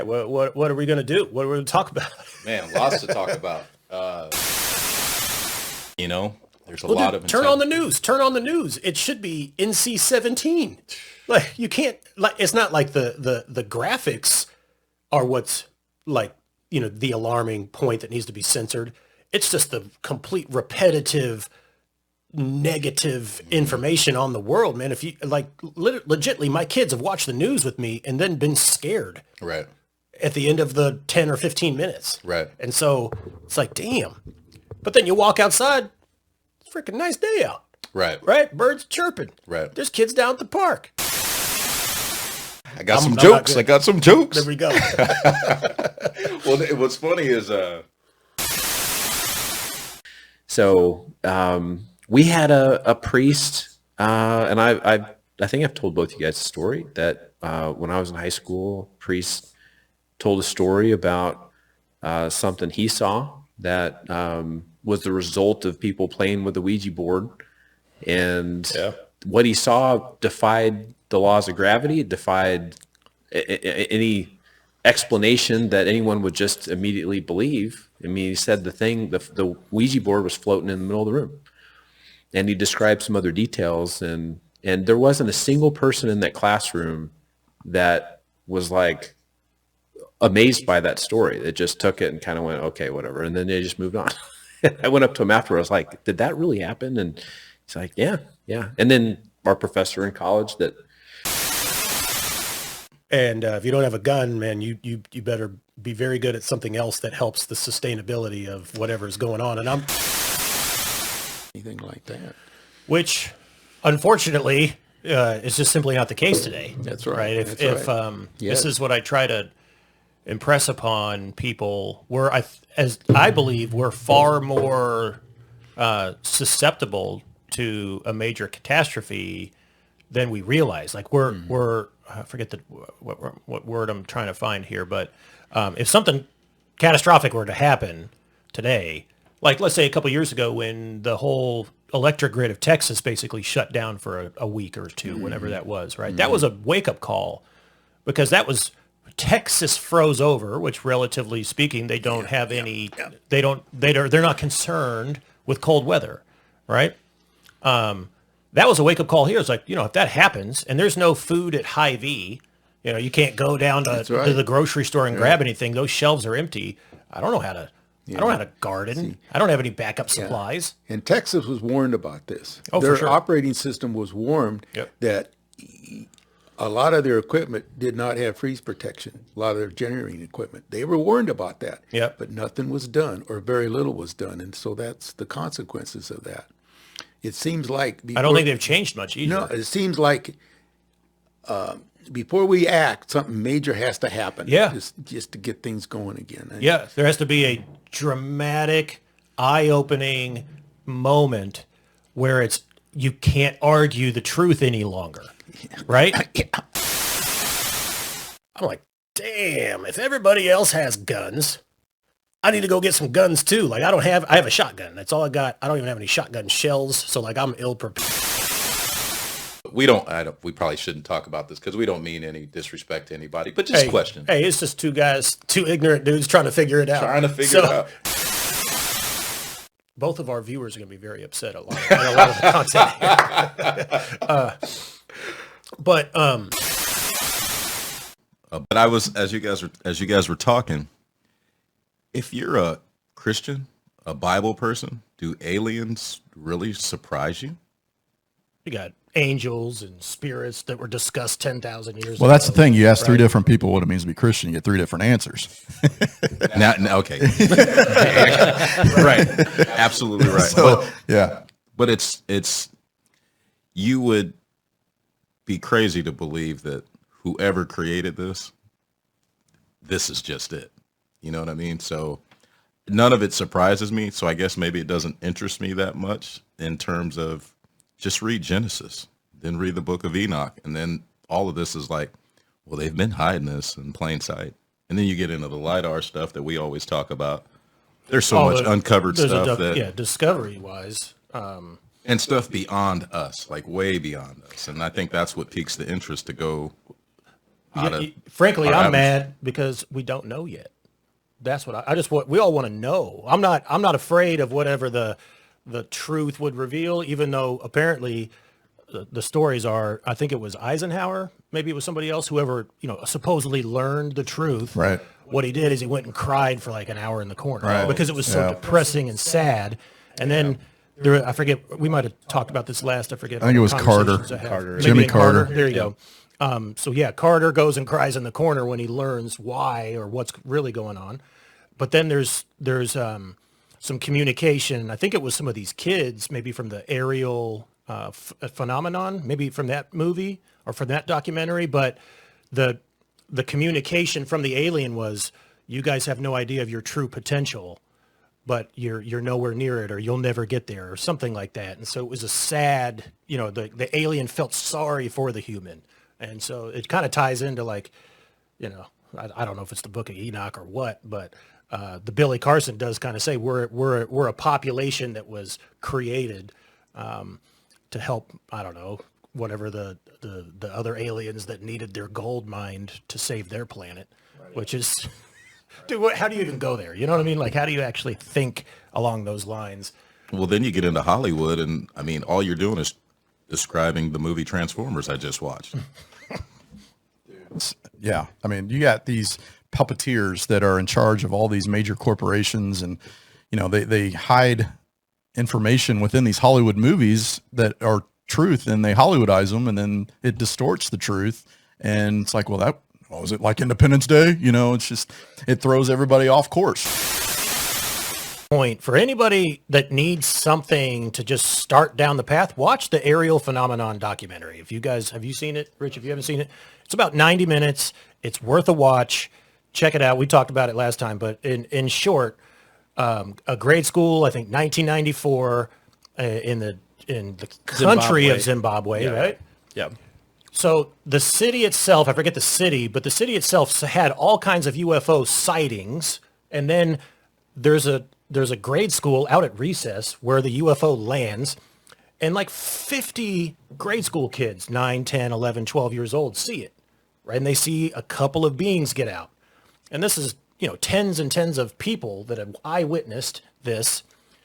what are we going to do? What are we going to talk about? Man, lots to talk about. There's a lot of turn on the news. Turn on the news. It should be NC-17. Like you can't it's not like the graphics are what's like, the alarming point that needs to be censored. It's just the complete repetitive negative information on the world, man. If you legitimately, my kids have watched the news with me and then been scared. Right. At the end of the 10 or 15 minutes. Right. And so it's like, damn. But then you walk outside, it's a freaking nice day out. Right. Right? Birds chirping. Right. There's kids down at the park. I got some jokes. There we go. Well, what's funny is we had a priest, and I think I've told both you guys a story that when I was in high school, a priest told a story about something he saw that was the result of people playing with the Ouija board, and what he saw defied the laws of gravity. It defied any explanation that anyone would just immediately believe. I mean, he said the Ouija board was floating in the middle of the room, and he described some other details, and there wasn't a single person in that classroom that was like amazed by that story. They just took it and kind of went, okay, whatever, and then they just moved on. I went up to him after. I was like, did that really happen? And he's like, yeah. And then our professor in college that. And if you don't have a gun, man, you better be very good at something else that helps the sustainability of whatever's going on. And anything like that, which unfortunately is just simply not the case today. That's right. This is what I try to impress upon people, as I believe we're far more susceptible to a major catastrophe than we realize. Like we're I forget what word I'm trying to find here, but if something catastrophic were to happen today, like let's say a couple years ago when the whole electric grid of Texas basically shut down for a week or two, whenever that was, right? That was a wake-up call, because that was Texas froze over, which relatively speaking, they don't have any, they're not concerned with cold weather, right? That was a wake-up call here. It's like, if that happens and there's no food at Hy-Vee, you can't go down to the grocery store and grab anything. Those shelves are empty. I don't know how to garden. I don't have any backup supplies. And Texas was warned about this. Oh, their for sure. operating system was warned that a lot of their equipment did not have freeze protection, a lot of their generating equipment. They were warned about that, but nothing was done, or very little was done. And so that's the consequences of that. It seems like... I don't think they've changed much either. No, it seems like before we act, something major has to happen. Just to get things going again. Yeah, there has to be a dramatic, eye-opening moment where you can't argue the truth any longer, right? I'm like, damn, if everybody else has guns, I need to go get some guns too. Like I have a shotgun. That's all I got. I don't even have any shotgun shells. So like I'm ill prepared. We probably shouldn't talk about this because we don't mean any disrespect to anybody, but just question. Hey, it's just two ignorant dudes trying to figure it out. It out. Both of our viewers are going to be very upset a lot of the content here. But I was, as you guys were talking, if you're a Christian, a Bible person, do aliens really surprise you? You got angels and spirits that were discussed 10,000 years ago. Well, that's the thing. You ask three different people what it means to be Christian, you get three different answers. Okay. Right. Absolutely right. So, But it's you would be crazy to believe that whoever created this is just it. You know what I mean? So none of it surprises me. So I guess maybe it doesn't interest me that much in terms of just read Genesis, then read the book of Enoch. And then all of this is like, well, they've been hiding this in plain sight. And then you get into the LiDAR stuff that we always talk about. There's so much uncovered stuff discovery wise. And stuff beyond us, like way beyond us. And I think that's what piques the interest to go. Frankly, I'm mad because we don't know yet. That's what I just want. We all want to know. I'm not afraid of whatever the truth would reveal, even though apparently the stories are, I think it was Eisenhower, maybe it was somebody else, whoever, supposedly learned the truth. Right. What he did is he went and cried for like an hour in the corner Right. because it was so depressing and sad. And then I forget, we might have talked about this last, I forget. I think it was Carter. Jimmy Carter. There you go. So Carter goes and cries in the corner when he learns why or what's really going on. But then there's some communication. I think it was some of these kids, maybe from the aerial phenomenon, maybe from that movie or from that documentary. But the communication from the alien was, you guys have no idea of your true potential, but you're nowhere near it, or you'll never get there, or something like that. And so it was a sad, the alien felt sorry for the human. And so it kind of ties into like, I don't know if it's the Book of Enoch or what, but the Billy Carson does kind of say we're a population that was created to help, I don't know, whatever the other aliens that needed their gold mined to save their planet, which is, dude, how do you even go there? You know what I mean? Like, how do you actually think along those lines? Well, then you get into Hollywood, and I mean, all you're doing is describing the movie Transformers I just watched. Yeah. I mean, you got these puppeteers that are in charge of all these major corporations, and, they hide information within these Hollywood movies that are truth, and they Hollywoodize them, and then it distorts the truth. And it's like, well, was it like Independence Day? It's just, it throws everybody off course. Point for anybody that needs something to just start down the path, watch the aerial phenomenon documentary. If you guys, have you seen it, Rich? If you haven't seen it, it's about 90 minutes. It's worth a watch. Check it out. We talked about it last time, but in short, a grade school, I think 1994, in the country of Zimbabwe, right? Yeah. So the city itself, I forget the city, but the city itself had all kinds of UFO sightings. And then there's a grade school out at recess where the UFO lands, and like 50 grade school kids, 9, 10, 11, 12 years old, see it, right? And they see a couple of beings get out. And this is, tens and tens of people that have eyewitnessed this.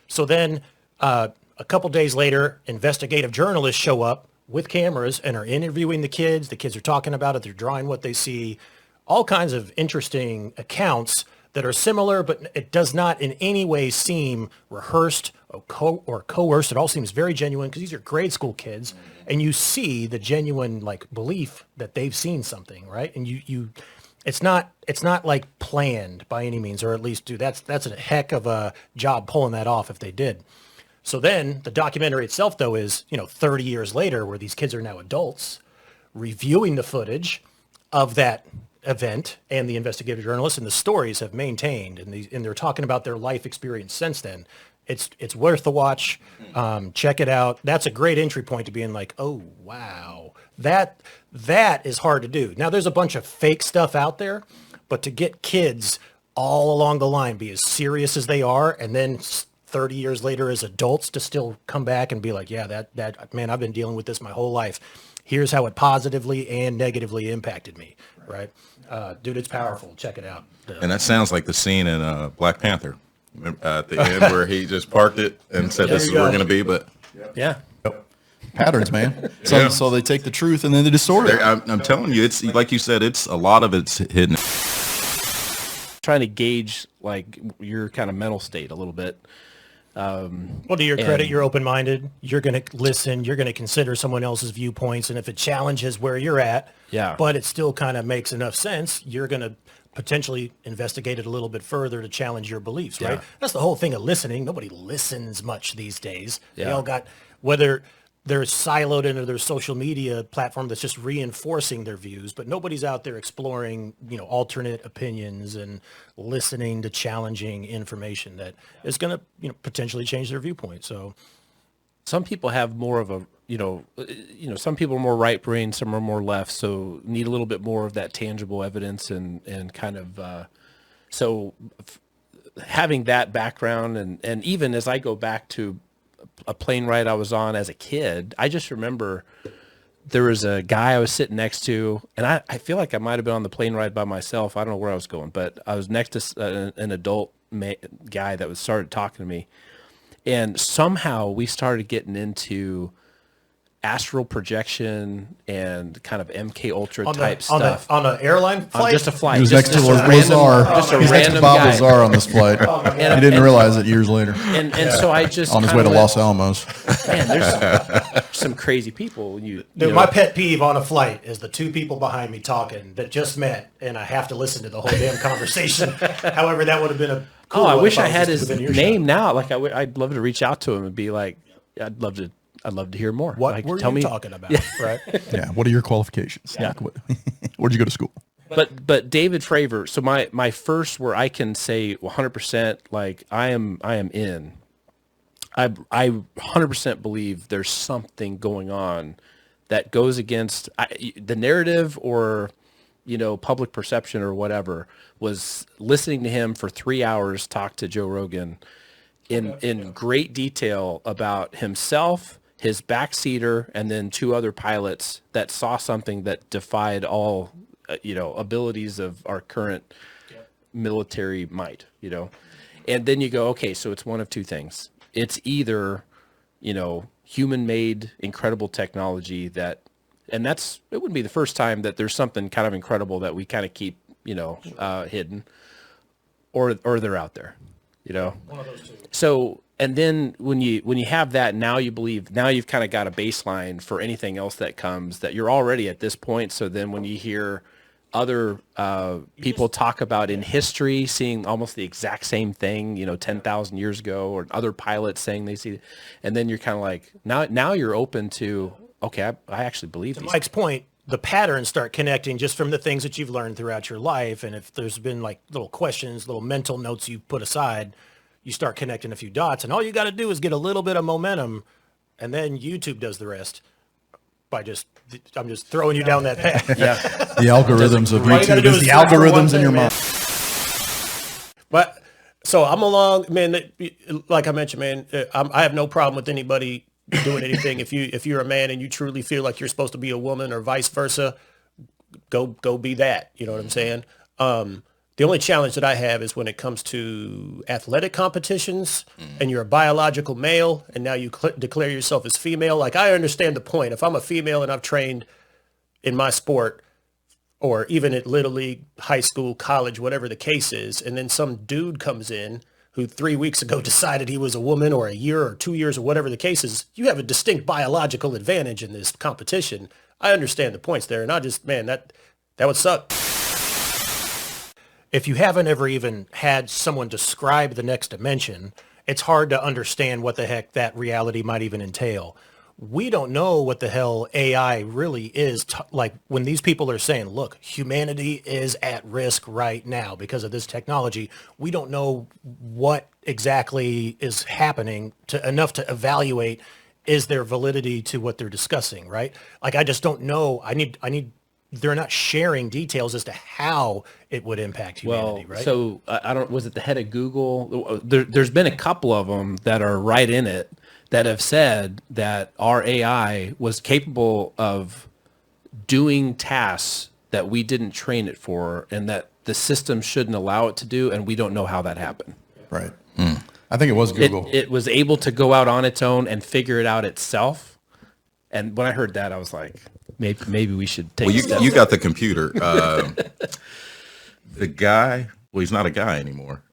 So then a couple days later, investigative journalists show up with cameras and are interviewing the kids. The kids are talking about it. They're drawing what they see. All kinds of interesting accounts that are similar, but it does not in any way seem rehearsed or coerced. It all seems very genuine because these are grade school kids, and you see the genuine belief that they've seen something, right? And it's not like planned by any means, or at least, dude, that's a heck of a job pulling that off if they did. So then the documentary itself, though, is 30 years later, where these kids are now adults, reviewing the footage of that event, and the investigative journalists and the stories have maintained, and they're talking about their life experience since then. It's worth the watch. Check it out. That's a great entry point to being like, oh wow, that is hard to do. Now there's a bunch of fake stuff out there, but to get kids all along the line be as serious as they are, and then 30 years later as adults to still come back and be like, yeah, that man, I've been dealing with this my whole life. Here's how it positively and negatively impacted me, right? Dude, it's powerful. Check it out. And that sounds like the scene in Black Panther at the end where he just parked it and said, this is where we're going to be. But yeah. Patterns, man. So they take the truth and then they distort it. I'm telling you, it's like you said, it's a lot of it's hidden. Trying to gauge your kind of mental state a little bit. Well, to your credit, you're open-minded. You're going to listen. You're going to consider someone else's viewpoints. And if it challenges where you're at, but it still kind of makes enough sense, you're going to potentially investigate it a little bit further to challenge your beliefs, right? That's the whole thing of listening. Nobody listens much these days. Yeah. They all got, whether they're siloed into their social media platform that's just reinforcing their views, but nobody's out there exploring, alternate opinions and listening to challenging information that is going to, potentially change their viewpoint. So some people have more of a, some people are more right brain, some are more left. So need a little bit more of that tangible evidence and kind of, having that background and even as I go back to a plane ride I was on as a kid, I just remember there was a guy I was sitting next to, and I feel like I might have been on the plane ride by myself. I don't know where I was going, but I was next to an adult guy that started talking to me, and somehow we started getting into astral projection and kind of MK Ultra type stuff on an airline flight. Just a flight. He was just, next to random, Lazar. Just a He's next to random Bob guy. Lazar on this flight. He didn't realize it years later. And so I just on his way to Los Alamos. Man, there's some crazy people. Dude, my pet peeve on a flight is the two people behind me talking that just met, and I have to listen to the whole damn conversation. However, that would have been a cool I one wish if I had was his just within name earshot. now. Like I'd love to reach out to him and be like, I'd love to hear more. What like, were tell you me, talking about? Right? Yeah. What are your qualifications? Yeah. Like, where'd you go to school? But David Fravor. So my first where I can say 100% like I am in. I 100% believe there's something going on that goes against the narrative or public perception or whatever. Was listening to him for 3 hours talk to Joe Rogan in great detail about himself, his backseater, and then two other pilots that saw something that defied all abilities of our current military might, and then you go, okay, so it's one of two things. It's either, human-made incredible technology and it wouldn't be the first time that there's something kind of incredible that we kind of keep, hidden, or they're out there, One of those two. So, and then when you have that, now you've kind of got a baseline for anything else that comes that you're already at this point. So then when you hear other people talk about in history seeing almost the exact same thing, 10,000 years ago, or other pilots saying they see it, and then you're kind of like, now you're open to, okay, I actually believe these. Mike's point, the patterns start connecting just from the things that you've learned throughout your life. And if there's been like little questions, little mental notes you put aside, you start connecting a few dots, and all you got to do is get a little bit of momentum, and then YouTube does the rest I'm just throwing you down that path. Yeah. The algorithms of YouTube is the algorithms in your mind. But so I'm along, man. Like I mentioned, man, I have no problem with anybody doing anything. If you're a man and you truly feel like you're supposed to be a woman, or vice versa, go be that. You know what I'm saying? The only challenge that I have is when it comes to athletic competitions and you're a biological male and now you declare yourself as female. Like, I understand the point. If I'm a female and I've trained in my sport, or even at Little League, high school, college, whatever the case is, and then some dude comes in who 3 weeks ago decided he was a woman, or a year or 2 years or whatever the case is, you have a distinct biological advantage in this competition. I understand the points there. And that would suck. If you haven't ever even had someone describe the next dimension, it's hard to understand what the heck that reality might even entail. We don't know what the hell AI really is. Like, when these people are saying, look, humanity is at risk right now because of this technology, we don't know what exactly is happening enough to evaluate, is there validity to what they're discussing, right? Like, I just don't know. They're not sharing details as to how it would impact humanity, right? So was it the head of Google? There's been a couple of them that are right in it that have said that our AI was capable of doing tasks that we didn't train it for, and that the system shouldn't allow it to do, and we don't know how that happened. Right. I think it was Google. It was able to go out on its own and figure it out itself. And when I heard that, I was like, maybe we should take. Well, you got the computer. The guy. Well, he's not a guy anymore.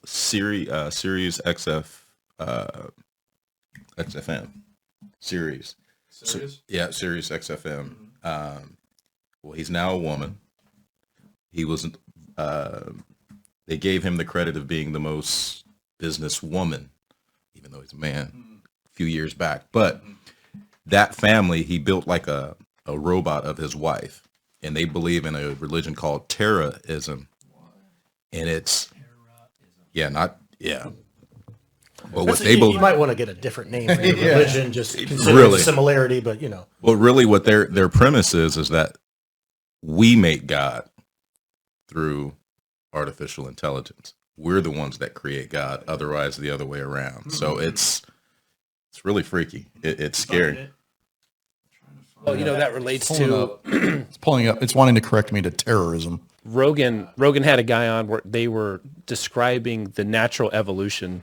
Sirius XFM Sirius. Sirius XFM. Well, he's now a woman. He wasn't. They gave him the credit of being the most businesswoman, even though he's a man, a few years back. But that family, he built like a robot of his wife, and they believe in a religion called Terraism. And it's, But what they believe, you might want to get a different name for your religion, just considering the similarity, but Well, really what their premise is that we make God through artificial intelligence. We're the ones that create God, otherwise the other way around. So it's really freaky. It's scary. Well, that relates to It's pulling up. It's wanting to correct me to terrorism. Rogan had a guy on where they were describing the natural evolution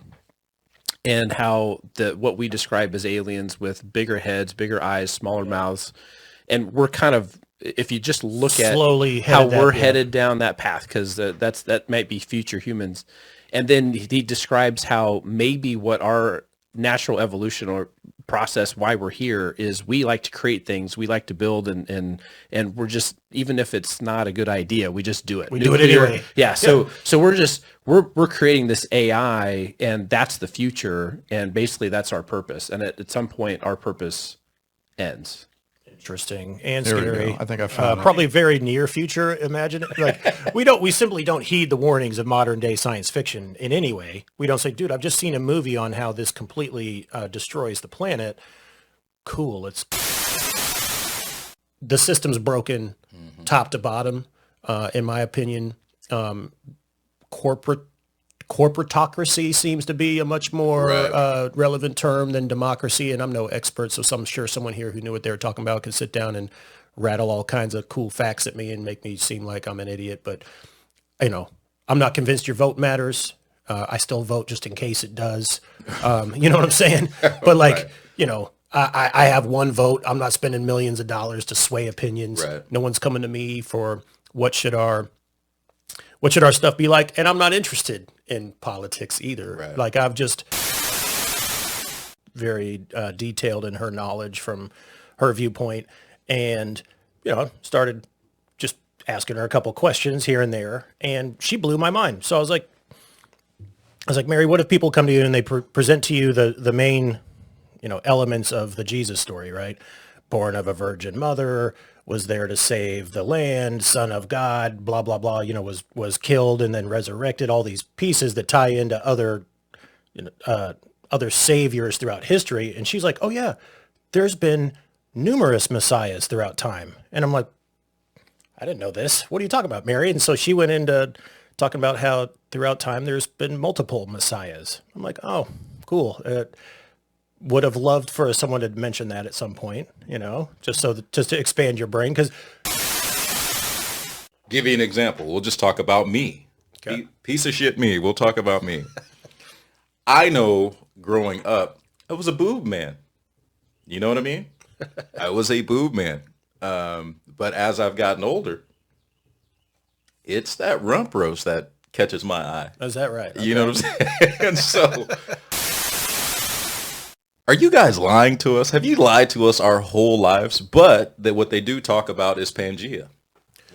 and how what we describe as aliens with bigger heads, bigger eyes, smaller mouths, and we're kind of, if you just look at slowly how we're headed down that path, because that might be future humans, and then he describes how maybe what our natural evolution or process, why we're here, is we like to create things, we like to build, and we're just, even if it's not a good idea, we just do it. We do it anyway. Yeah. So we're creating this AI, and that's the future, and basically that's our purpose. And at some point, our purpose ends. Interesting and There we scary. go. I think I found it. Probably very near future. Imagine it. Like we simply don't heed the warnings of modern day science fiction in any way. We don't say, dude, I've just seen a movie on how this completely destroys the planet. Cool. The system's broken, top to bottom. In my opinion, corporatocracy seems to be a much more relevant term than democracy. And I'm no expert, so I'm sure someone here who knew what they were talking about could sit down and rattle all kinds of cool facts at me and make me seem like I'm an idiot. But, I'm not convinced your vote matters. I still vote just in case it does. You know what I'm saying? But I have one vote. I'm not spending millions of dollars to sway opinions. Right. No one's coming to me for what should our stuff be like? And I'm not interested in politics either. Right. Like I've just very detailed in her knowledge from her viewpoint, and started just asking her a couple questions here and there, and she blew my mind. So I was like, Mary, what if people come to you and they present to you the main elements of the Jesus story, right? Born of a virgin mother, was there to save the land, son of God, blah, blah, blah, was killed and then resurrected, all these pieces that tie into other saviors throughout history. And she's like, oh yeah, there's been numerous messiahs throughout time. And I'm like, I didn't know this. What are you talking about, Mary? And so she went into talking about how throughout time there's been multiple messiahs. I'm like, oh, cool. Would have loved for someone to mention that at some point, just to expand your brain. Because give you an example. We'll just talk about me. Okay. Piece of shit me. We'll talk about me. I know growing up, I was a boob man. You know what I mean? I was a boob man. But as I've gotten older, it's that rump roast that catches my eye. Is that right? Okay. You know what I'm saying? And so, are you guys lying to us? Have you lied to us our whole lives? But what they do talk about is Pangea,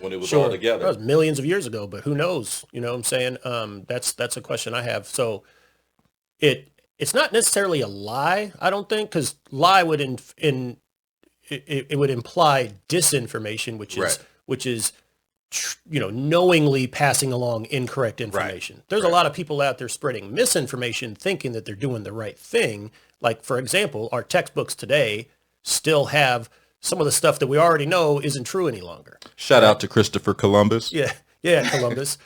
when it was all together. That was millions of years ago, but who knows? You know what I'm saying? That's a question I have. So it's not necessarily a lie, I don't think, because lie would it would imply disinformation, which is knowingly passing along incorrect information. Right. There's a lot of people out there spreading misinformation, thinking that they're doing the right thing. Like, for example, our textbooks today still have some of the stuff that we already know isn't true any longer. Shout out to Christopher Columbus. Yeah, Columbus.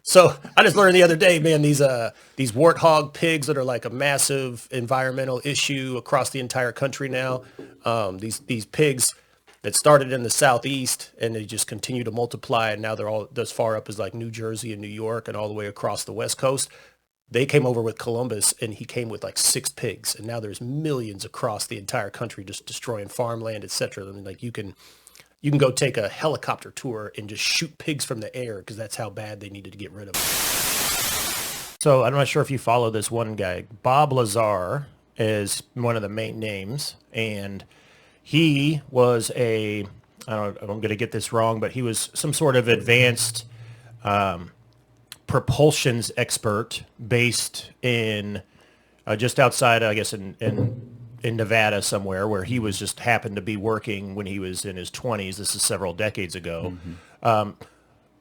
So I just learned the other day, man, these warthog pigs that are like a massive environmental issue across the entire country now. These pigs that started in the southeast and they just continue to multiply, and now they're all as far up as like New Jersey and New York and all the way across the West Coast. They came over with Columbus, and he came with like 6 pigs, and now there's millions across the entire country just destroying farmland, etc. I mean, like you can go take a helicopter tour and just shoot pigs from the air because that's how bad they needed to get rid of them. So I'm not sure if you follow this one guy. Bob Lazar is one of the main names, and he was I'm going to get this wrong, but he was some sort of advanced propulsions expert based in just outside, I guess, in Nevada somewhere, where he was just happened to be working when he was in his 20s. This is several decades ago. Mm-hmm.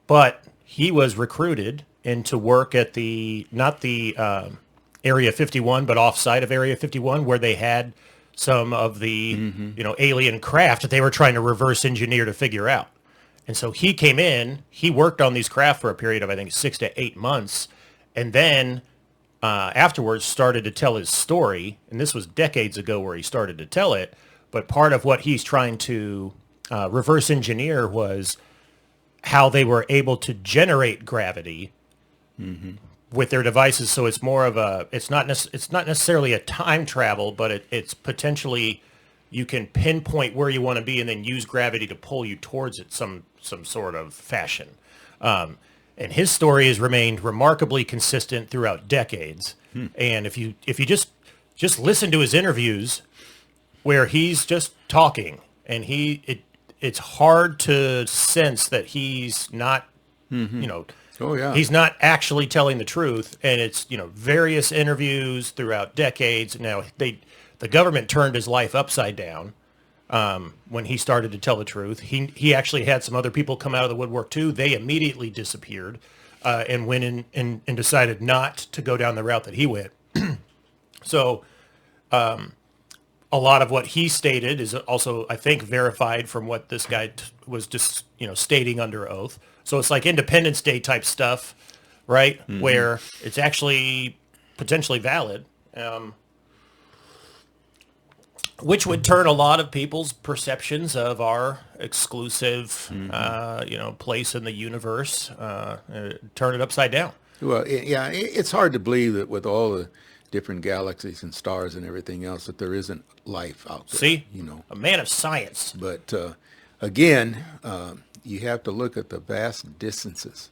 But he was recruited into work at not the Area 51, but off-site of Area 51, where they had some of the alien craft that they were trying to reverse engineer to figure out. And so he came in, he worked on these craft for a period of, I think, 6 to 8 months, and then afterwards started to tell his story. And this was decades ago where he started to tell it. But part of what he's trying to reverse engineer was how they were able to generate gravity with their devices. So it's more of a, it's not necessarily a time travel, but it's potentially you can pinpoint where you want to be and then use gravity to pull you towards it some sort of fashion. And his story has remained remarkably consistent throughout decades. And if you just listen to his interviews where he's just talking and it's hard to sense that he's not, he's not actually telling the truth. And it's, various interviews throughout decades. Now the government turned his life upside down when he started to tell the truth. He actually had some other people come out of the woodwork too. They immediately disappeared and went in and decided not to go down the route that he went. So a lot of what he stated is also, I think, verified from what this guy was just, stating under oath. So it's like Independence Day type stuff, right? Where it's actually potentially valid. Which would turn a lot of people's perceptions of our exclusive, place in the universe, turn it upside down. Well, it's hard to believe that with all the different galaxies and stars and everything else that there isn't life out there. See, a man of science. But again, you have to look at the vast distances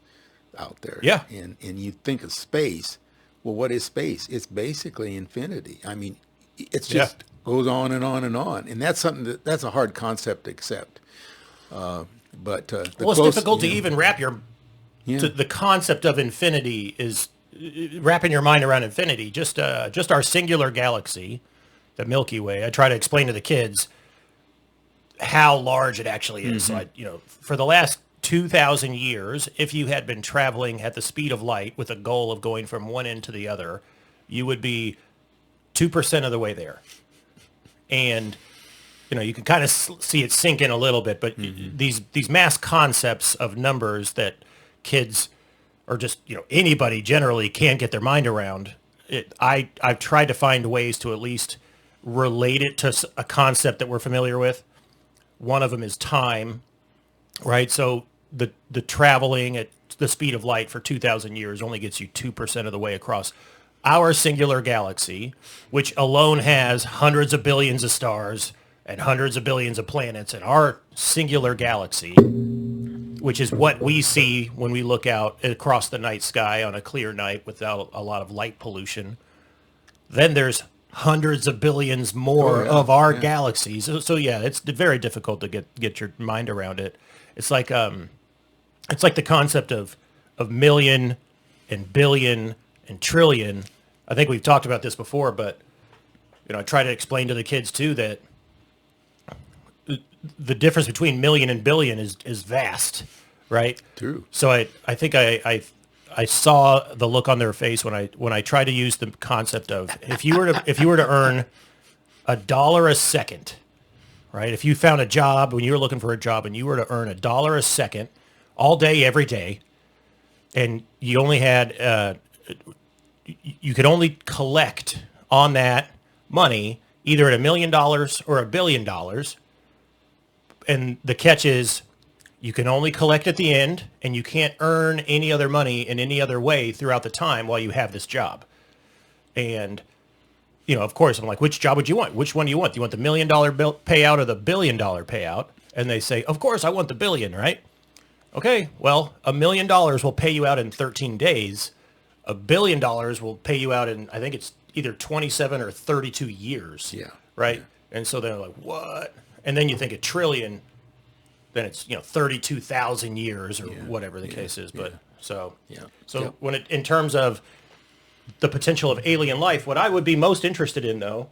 out there. Yeah. And you think of space. Well, what is space? It's basically infinity. I mean, it's just goes on and on and on. And that's something that's a hard concept to accept. But it's difficult to even wrap to the concept of infinity is wrapping your mind around infinity. Just our singular galaxy, the Milky Way. I try to explain to the kids how large it actually is. So for the last 2,000 years, if you had been traveling at the speed of light with a goal of going from one end to the other, you would be 2% of the way there. And you can kind of see it sink in a little bit, but these mass concepts of numbers that kids or just anybody generally can't get their mind around. I've tried to find ways to at least relate it to a concept that we're familiar with. One of them is time, right? So the traveling at the speed of light for 2,000 years only gets you 2% of the way across our singular galaxy, which alone has hundreds of billions of stars and hundreds of billions of planets. And our singular galaxy, which is what we see when we look out across the night sky on a clear night without a lot of light pollution, then there's hundreds of billions more of our galaxies. So it's very difficult to get your mind around it. It's like the concept of million and billion and trillion. I think we've talked about this before, but I try to explain to the kids too that the difference between million and billion is vast, right? True. So I think I saw the look on their face when I tried to use the concept of if you were to earn $1 a second, right? If you found a job when you were looking for a job and you were to earn $1 a second all day, every day, and you only had you could only collect on that money either at $1 million or $1 billion. And the catch is you can only collect at the end and you can't earn any other money in any other way throughout the time while you have this job. And, of course, I'm like, which job would you want? Which one do you want? Do you want the $1 million payout or the $1 billion payout? And they say, of course, I want the billion, right? Okay, well, $1 million will pay you out in 13 days. $1 billion will pay you out in, I think it's either 27 or 32 years. Yeah. Right? Yeah. And so they're like, what? And then you think a trillion, then it's, 32,000 years or whatever the case is. But so when in terms of the potential of alien life, what I would be most interested in though,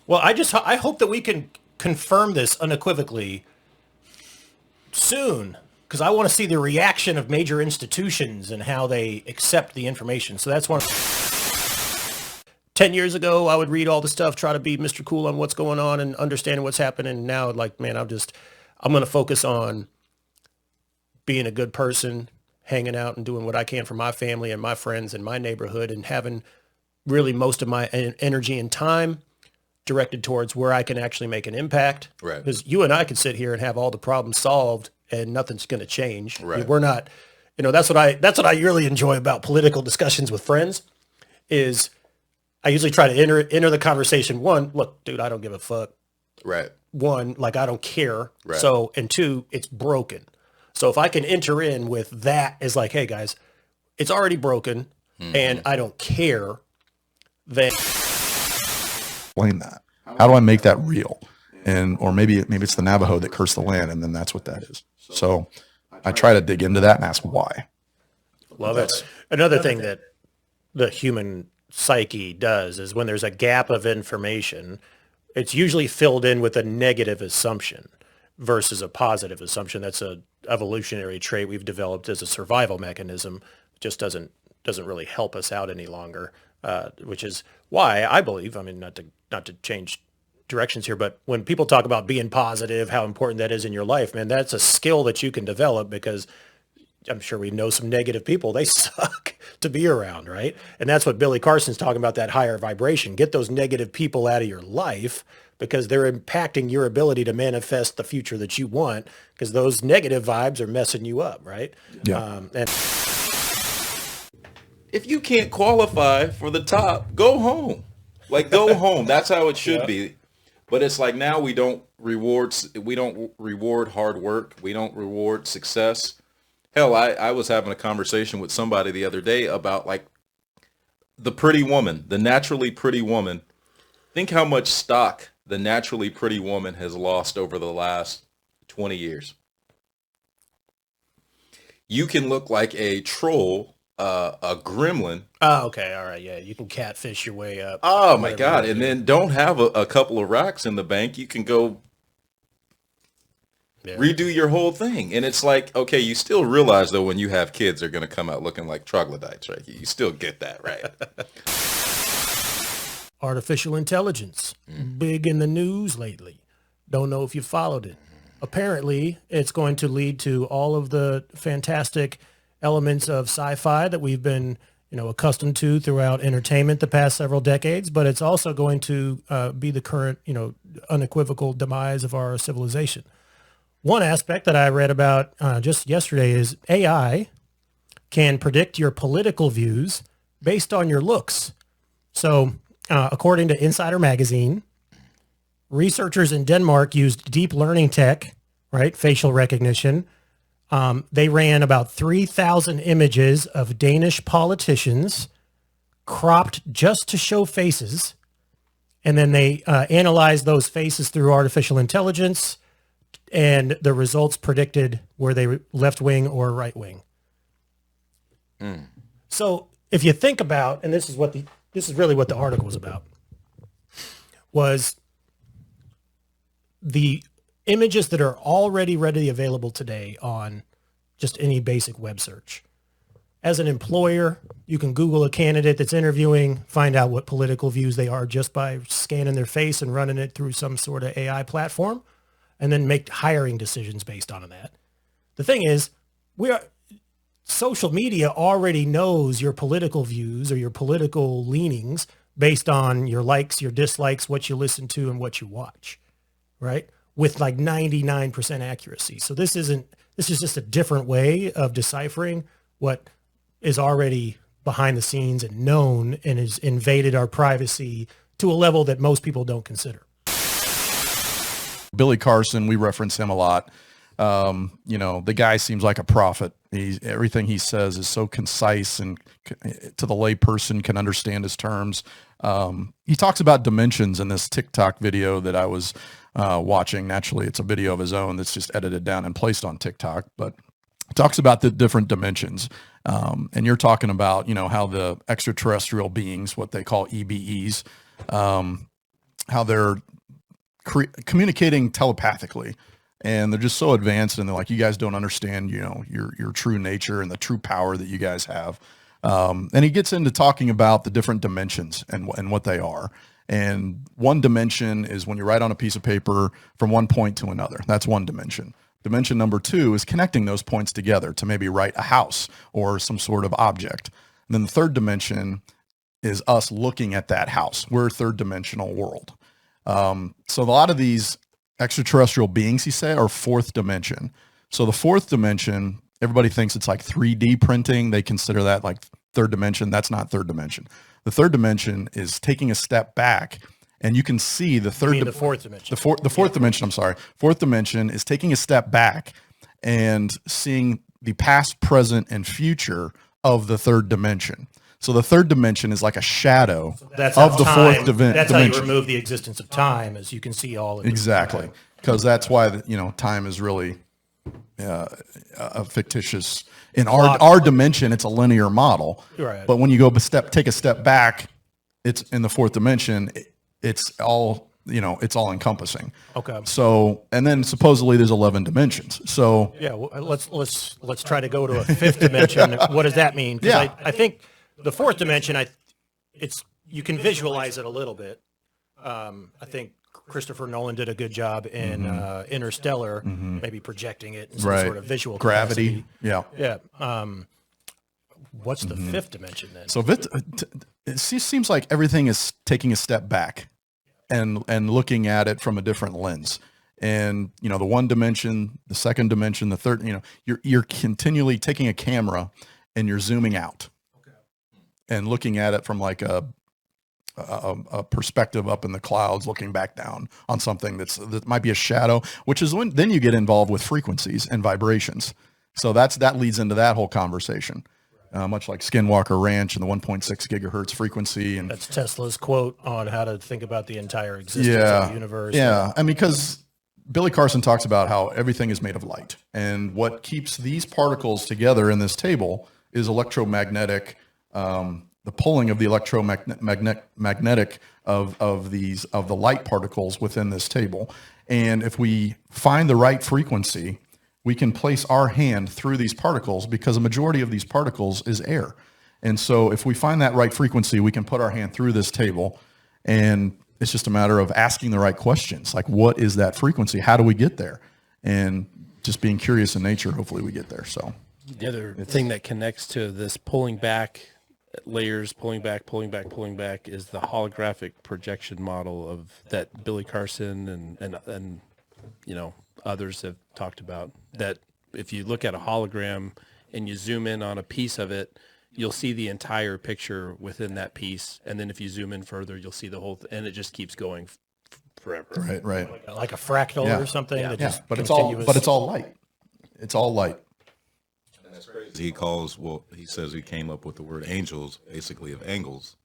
well, I hope that we can confirm this unequivocally soon, because I want to see the reaction of major institutions and how they accept the information. So that's one. 10 years ago, I would read all the stuff, try to be Mr. Cool on what's going on and understanding what's happening. Now, man, I'm going to focus on being a good person, hanging out and doing what I can for my family and my friends and my neighborhood, and having really most of my energy and time directed towards where I can actually make an impact. Right. Because you and I could sit here and have all the problems solved and nothing's going to change. Right. We're not, that's what I really enjoy about political discussions with friends is I usually try to enter the conversation. One, look, dude, I don't give a fuck. Right. One, like I don't care. Right. So, and two, it's broken. So if I can enter in with that as like, hey guys, it's already broken and I don't care, then explain that. How do I make that real? And or maybe it's the Navajo that cursed the land, and then that's what that is. So I try to dig into that and ask why. Love it. Another thing that the human psyche does is when there's a gap of information, it's usually filled in with a negative assumption versus a positive assumption. That's a evolutionary trait we've developed as a survival mechanism. It just doesn't really help us out any longer, which is why I believe, I mean, not to change directions here, but when people talk about being positive, how important that is in your life, man, that's a skill that you can develop because I'm sure we know some negative people. They suck to be around, right? And that's what Billy Carson's talking about, that higher vibration. Get those negative people out of your life because they're impacting your ability to manifest the future that you want because those negative vibes are messing you up, right? Yeah. And if you can't qualify for the top, go home. Like, go home. That's how it should be. But it's like now we don't reward hard work. We don't reward success. Hell, I was having a conversation with somebody the other day about like the pretty woman, the naturally pretty woman. Think how much stock the naturally pretty woman has lost over the last 20 years. You can look like a troll, a gremlin. oh, okay, all right, yeah, you can catfish your way up. Oh my God. And then don't have a couple of racks in the bank. You can go redo your whole thing. And it's like, okay, you still realize though, when you have kids, they're going to come out looking like troglodytes, right? You still get that, right? Artificial intelligence, big in the news lately. Don't know if you followed it. Apparently, it's going to lead to all of the fantastic elements of sci-fi that we've been, accustomed to throughout entertainment the past several decades, but it's also going to be the current, unequivocal demise of our civilization. One aspect that I read about just yesterday is AI can predict your political views based on your looks. So, according to Insider Magazine, researchers in Denmark used deep learning tech, right, facial recognition. They ran about 3,000 images of Danish politicians cropped just to show faces. And then they analyzed those faces through artificial intelligence. And the results predicted were they left wing or right wing. So if you think about, and this is really what the article was about, was the images that are already readily available today on just any basic web search. As an employer, you can Google a candidate that's interviewing, find out what political views they are just by scanning their face and running it through some sort of AI platform, and then make hiring decisions based on that. The thing is, social media already knows your political views or your political leanings based on your likes, your dislikes, what you listen to, and what you watch, right? With like 99% accuracy. So this is just a different way of deciphering what is already behind the scenes and known and has invaded our privacy to a level that most people don't consider. Billy Carson, we reference him a lot. The guy seems like a prophet. Everything he says is so concise and to the lay person can understand his terms. He talks about dimensions in this TikTok video that I was watching. Naturally, it's a video of his own that's just edited down and placed on TikTok, but it talks about the different dimensions. And you're talking about, how the extraterrestrial beings, what they call EBEs, how they're communicating telepathically, and they're just so advanced, and they're like, you guys don't understand, your true nature and the true power that you guys have. And he gets into talking about the different dimensions and what they are. And one dimension is when you write on a piece of paper from one point to another. That's one dimension. Dimension number 2 is connecting those points together to maybe write a house or some sort of object. And then the third dimension is us looking at that house. We're a third dimensional world. So a lot of these extraterrestrial beings, he said, are fourth dimension. So the fourth dimension, everybody thinks it's like 3D printing. They consider that like third dimension. That's not third dimension. The third dimension is taking a step back, and you can see the the fourth dimension. The fourth dimension, I'm sorry. Fourth dimension is taking a step back and seeing the past, present, and future of the third dimension. So the third dimension is like a shadow of the fourth dimension. That's how you remove the existence of time, as you can see all of it. Exactly, because that's why time is really a fictitious. In our dimension, it's a linear model. Right. But when you take a step back, it's in the fourth dimension. It's all it's all encompassing. Okay. So, and then supposedly there's 11 dimensions. So yeah, well, let's try to go to a fifth dimension. What does that mean? Because I think the fourth dimension, you can visualize it a little bit. I think Christopher Nolan did a good job in Interstellar, maybe projecting it in some sort of visual gravity. Capacity. Yeah. What's the fifth dimension then? So it seems like everything is taking a step back and looking at it from a different lens. And the one dimension, the second dimension, the third, you're continually taking a camera and you're zooming out and looking at it from like a perspective up in the clouds, looking back down on something that might be a shadow, which is when then you get involved with frequencies and vibrations. So that leads into that whole conversation. Much like Skinwalker Ranch and the 1.6 gigahertz frequency. And that's Tesla's quote on how to think about the entire existence of the universe. Yeah. I mean, because Billy Carson talks about how everything is made of light. And what keeps these particles together in this table is electromagnetic, the pulling of the electromagnetic of the light particles within this table. And if we find the right frequency, we can place our hand through these particles, because a majority of these particles is air. And so if we find that right frequency, we can put our hand through this table, and it's just a matter of asking the right questions. Like, what is that frequency? How do we get there? And just being curious in nature, hopefully we get there. So the other thing that connects to this pulling back layers, pulling back is the holographic projection model of that Billy Carson and others have talked about, that if you look at a hologram and you zoom in on a piece of it, you'll see the entire picture within that piece. And then if you zoom in further, you'll see the whole and it just keeps going forever. Right. Like a fractal or something. Yeah. But it's all light. It's all light. And that's crazy. He says he came up with the word angels, basically of angles.